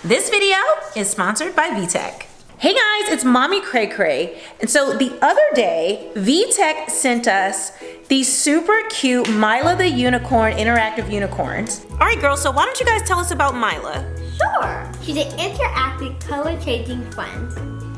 This video is sponsored by VTech. Hey guys, it's Mommy Cray Cray. And so the other day, VTech sent us these super cute Myla the Unicorn interactive unicorns. All right girls, so why don't you guys tell us about Myla? Sure. She's an interactive color-changing friend.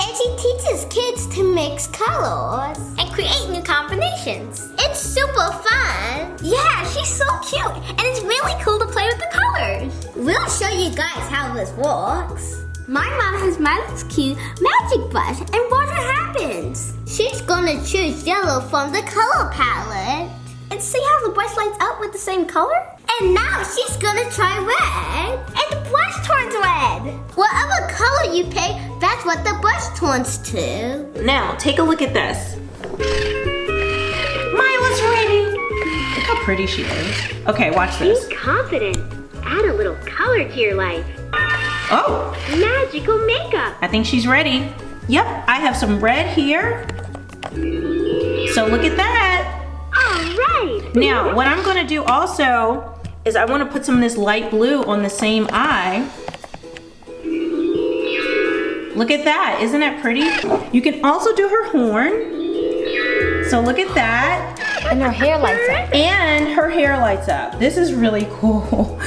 And she teaches kids to mix colors and create new combinations. It's super fun. Yeah, she's so cute. And it's really cool to play with the colors. We'll show you guys how this works. My mom has Myla's cute magic brush, and watch what happens. She's gonna choose yellow from the color palette. And see how the brush lights up with the same color? And now she's gonna try red. And the brush turns red. Whatever color you pick, that's what the brush turns to. Now, take a look at this. Myla's ready. Look how pretty she is. Okay, watch this. Be confident. Add a little color to your life. Oh! Magical makeup. I think she's ready. Yep, I have some red here. So look at that. All right. Now, what I'm gonna do also is I wanna put some of this light blue on the same eye. Look at that, isn't that pretty? You can also do her horn. So look at that. And her hair lights up. And her hair lights up. This is really cool.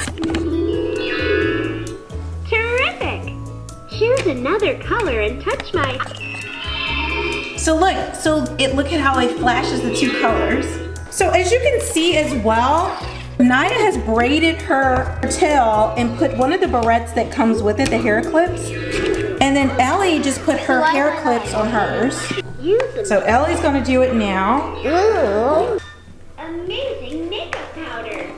Terrific. Choose another color and touch my... So look at how it flashes the two colors. So as you can see as well, Naya has braided her tail and put one of the barrettes that comes with it, the hair clips. And then Ellie just put her hair clips on hers. So Ellie's gonna do it now. Ooh. Amazing makeup powder.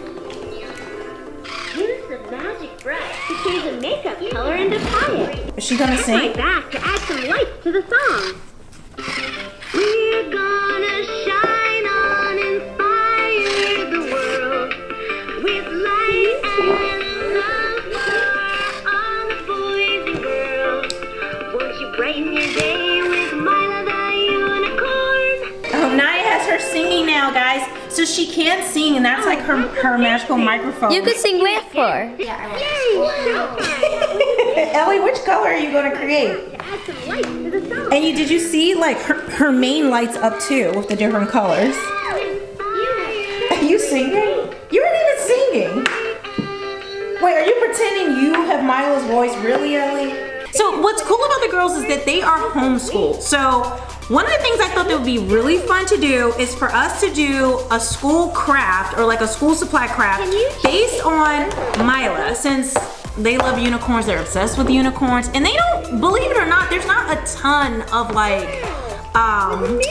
Use the magic brush to change the makeup color and apply it. Is she gonna Press my sing? back to add some light to the song. We're gonna shine on, inspire the world with light and love for all the boys and girls. Won't you brighten your day with Myla the Unicorn? Oh, Naya has her singing now, guys. So she can't sing, and that's like her magical microphone. You could sing with her. Ellie, which color are you gonna create? To add some light to the song. And did you see like her mane lights up too with the different colors? Are you singing? You weren't even singing. Wait, are you pretending you have Myla's voice really, Ellie? So what's cool about the girls is that they are homeschooled. So one of the things I thought that would be really fun to do is for us to do a school craft or like a school supply craft based on Myla, since they love unicorns, they're obsessed with unicorns, and they don't, believe it or not, there's not a ton of like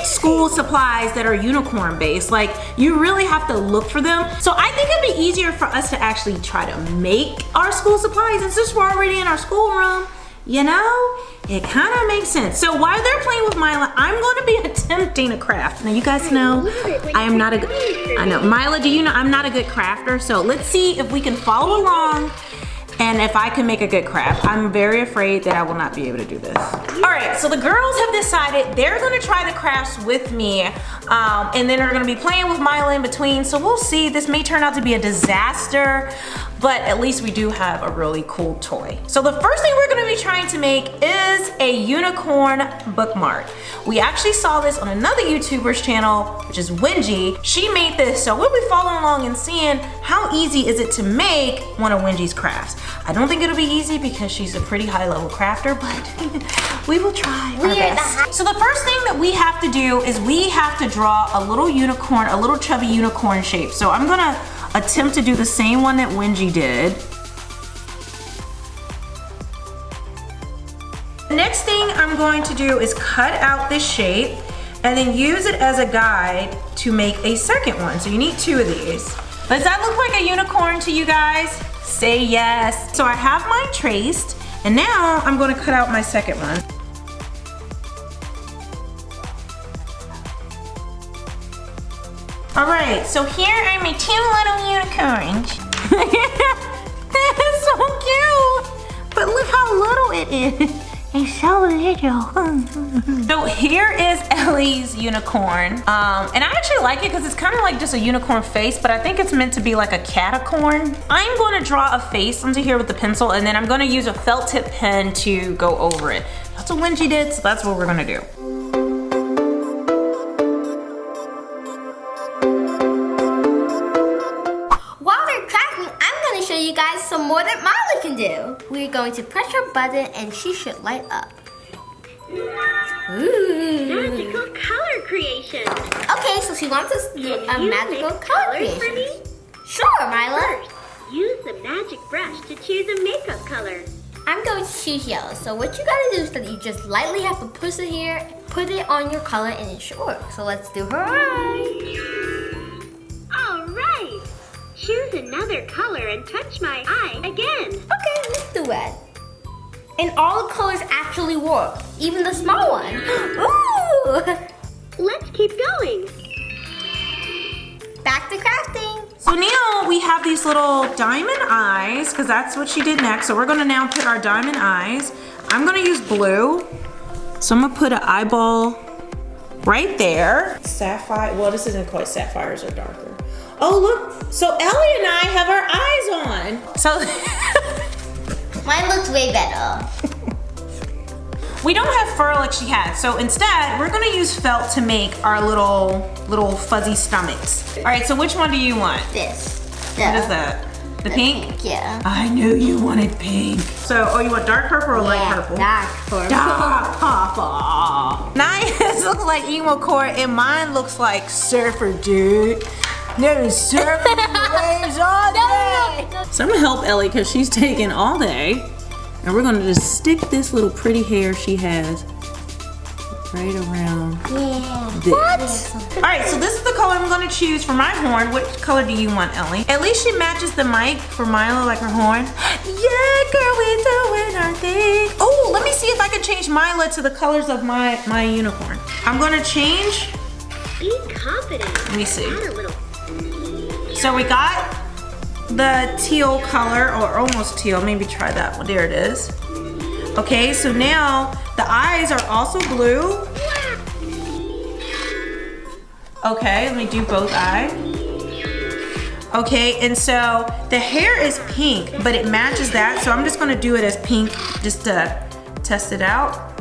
school supplies that are unicorn based. Like you really have to look for them. So I think it'd be easier for us to actually try to make our school supplies, and since we're already in our schoolroom, you know, it kind of makes sense. So while they're playing with Myla, I'm going to be attempting a craft. Now you guys know I am not a good, I know, Myla, do you know I'm not a good crafter? So let's see if we can follow along and if I can make a good craft. I'm very afraid that I will not be able to do this. All right, so the girls have decided they're gonna try the crafts with me, and then they're gonna be playing with Myla in between, so we'll see. This may turn out to be a disaster, but at least we do have a really cool toy. So the first thing we're gonna be trying to make is a unicorn bookmark. We actually saw this on another YouTuber's channel, which is Wenji. She made this, so we'll be following along and seeing how easy is it to make one of Wenji's crafts. I don't think it'll be easy because she's a pretty high level crafter, but we will try our best. So the first thing that we have to do is we have to draw a little unicorn, a little chubby unicorn shape. So I'm gonna attempt to do the same one that Wenji did. The next thing I'm going to do is cut out this shape and then use it as a guide to make a second one. So you need two of these. Does that look like a unicorn to you guys? Say yes. So I have mine traced, and now I'm going to cut out my second one. All right, so here are my two little unicorns. That is so cute. But look how little it is. It's so little. So here is Ellie's unicorn. And I actually like it because it's kind of like just a unicorn face, but I think it's meant to be like a catacorn. I'm going to draw a face onto here with the pencil, and then I'm going to use a felt tip pen to go over it. That's what Lindsay did, so that's what we're going to do. While they're crafting, I'm going to show you guys some more that Myla can do. We're going to press her button and she should light up. Ooh. Magical color creation. Okay, so she wants us to do a You magical make color colors for creation. me? Sure, Myla. First, use the magic brush to choose a makeup color. I'm going to choose yellow. So what you gotta do is that you just lightly have to push it here, put it on your color, and it should work. So let's do her eye. All right. Choose another color and touch my eye again. Okay, let's do it. And all the colors actually work, even the small one. Ooh! Let's keep going. Back to crafting. So now we have these little diamond eyes, because that's what she did next. So we're gonna now put our diamond eyes. I'm gonna use blue. So I'm gonna put an eyeball right there. Sapphire, well, this isn't quite sapphires, are darker. Oh, look, so Ellie and I have our eyes on. So Mine looks way better. we don't have fur like she had. So instead, we're gonna use felt to make our little fuzzy stomachs. All right, so which one do you want? This. What is that? The pink? Yeah. I knew you wanted pink. So, oh, you want dark purple or light purple? Dark purple. Dark purple. Nice. Looks like emo core, and mine looks like surfer, dude. No surfing waves all day. So I'm gonna help Ellie because she's taking all day, and we're gonna just stick this little pretty hair she has right around. Yeah. This. All right, so this is the color I'm gonna choose for my horn. Which color do you want, Ellie? At least she matches the mic for Myla, like her horn. Yeah, girl, we doing our thing. Oh, let me see if I can change Myla to the colors of my unicorn. I'm gonna change. Be confident. Let me see. Add a little. So we got the teal color, or almost teal. Maybe try that one. There it is. Okay, so now the eyes are also blue. Okay, let me do both eyes. Okay, and so the hair is pink, but it matches that, so I'm just gonna do it as pink just to test it out.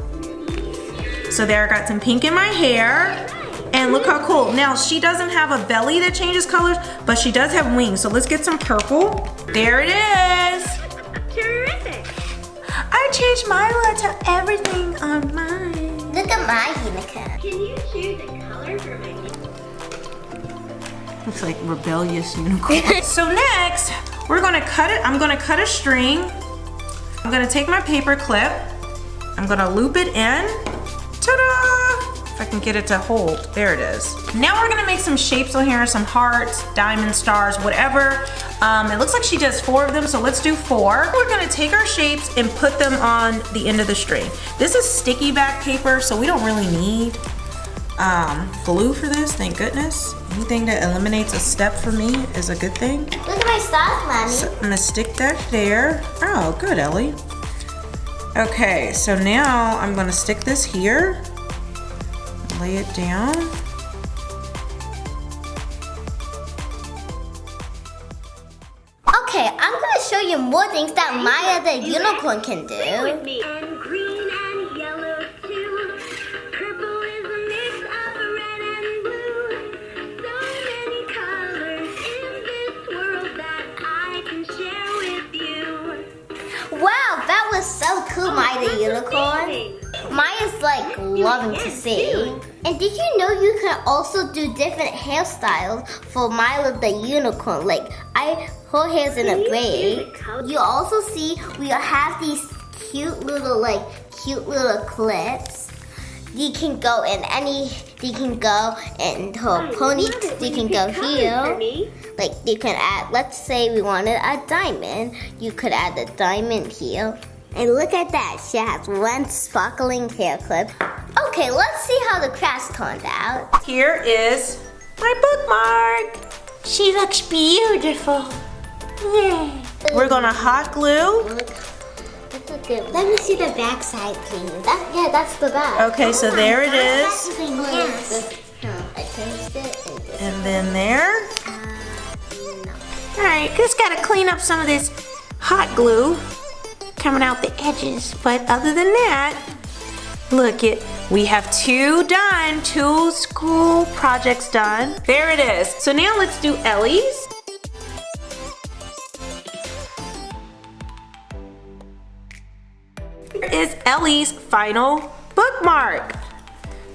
So there, I got some pink in my hair. And look how cool. Now, she doesn't have a belly that changes colors, but she does have wings. So let's get some purple. There it is. Terrific. I changed Myla to everything on mine. Look at my unicorn. Can you choose a color for my Looks like rebellious unicorn. So next, we're gonna cut it. I'm gonna cut a string. I'm gonna take my paper clip. I'm gonna loop it in. Ta-da! If I can get it to hold. There it is. Now we're gonna make some shapes on here, some hearts, diamond stars, whatever. It looks like she does 4 of them, so let's do 4. We're gonna take our shapes and put them on the end of the string. This is sticky back paper, so we don't really need glue for this, thank goodness. Anything that eliminates a step for me is a good thing. Look at my stars, Mommy. So I'm gonna stick that there. Oh, good, Ellie. Okay, so now I'm gonna stick this here. Lay it down. Okay, I'm gonna show you more things that Myla the unicorn can Sing do. with me. And green and yellow too. Purple is a mix of red and blue. So many colors in this world that I can share with you. Wow, that was so cool, Myla the unicorn. Amazing. Maya's like loving to sing. And did you know you can also do different hairstyles for Myla the unicorn? Like her hair's in a braid. You also see we have these cute little clips. You can go in her pony. You can go here. Like you can add. Let's say we wanted a diamond. You could add a diamond here. And look at that, she has one sparkling hair clip. Okay, let's see how the crafts turned out. Here is my bookmark. She looks beautiful. Yay. We're gonna hot glue Okay, let me see the back side, please. That's the back. Okay, so there it is. Yes. I changed it. And then there. All right, just gotta clean up some of this hot glue coming out the edges. But other than that, look it. We have 2 done, 2 school projects done. There it is. So now let's do Ellie's. Here is Ellie's final bookmark.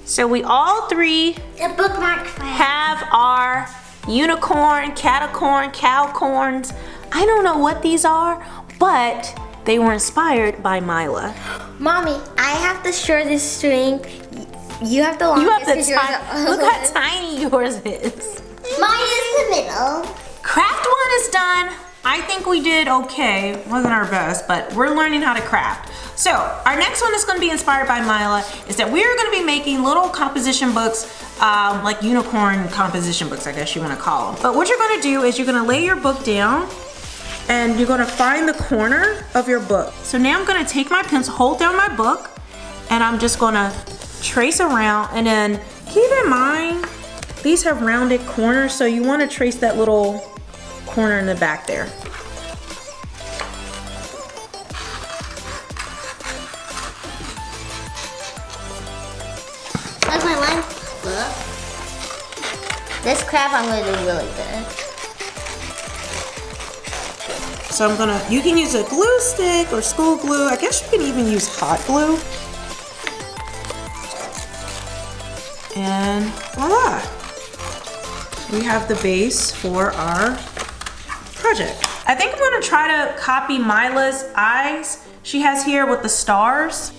So we all 3 The bookmark have our unicorn, catacorn, cowcorns. I don't know what these are, but they were inspired by Myla. Mommy, I have the shortest string. You have the longest. You have the 'cause yours are- tiny, look how tiny yours is. Mine is the middle. Craft 1 is done. I think we did okay. Wasn't our best, but we're learning how to craft. So our next one is going to be inspired by Myla, is that we're going to be making little composition books, like unicorn composition books, I guess you want to call them. But what you're going to do is you're going to lay your book down and you're going to find the corner of your book. So now I'm going to take my pencil, hold down my book, and I'm just going to trace around, and then keep in mind these have rounded corners, so you want to trace that little corner in the back there. That's my line. Look. This craft I'm gonna do really good. So you can use a glue stick or school glue. I guess you can even use hot glue. And voila! We have the base for our project. I think I'm gonna try to copy Myla's eyes she has here with the stars.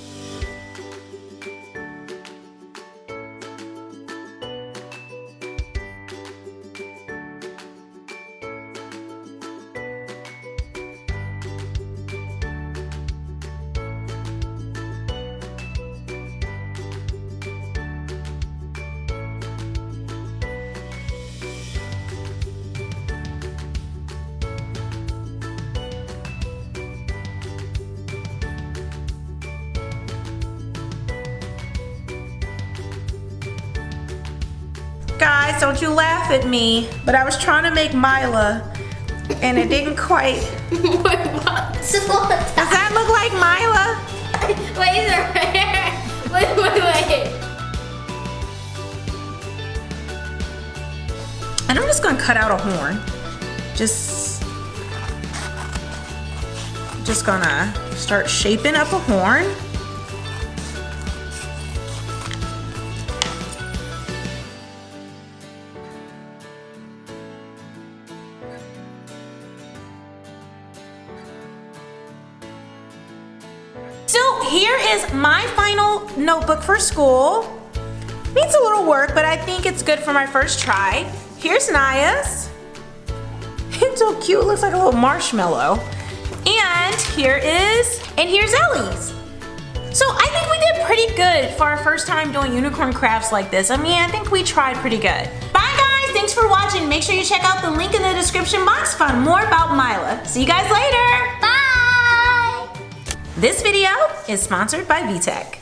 Guys, don't you laugh at me, but I was trying to make Myla and it didn't quite. Does Does that look like Myla? Wait, is there hair? Wait. And I'm just gonna cut out a horn. Just gonna start shaping up a horn. So here is my final notebook for school. Needs a little work, but I think it's good for my first try. Here's Naya's. It's so cute, it looks like a little marshmallow. And here's Ellie's. So I think we did pretty good for our first time doing unicorn crafts like this. I mean, I think we tried pretty good. Bye guys, thanks for watching. Make sure you check out the link in the description box to find more about Myla. See you guys later. Bye! This video is sponsored by VTech.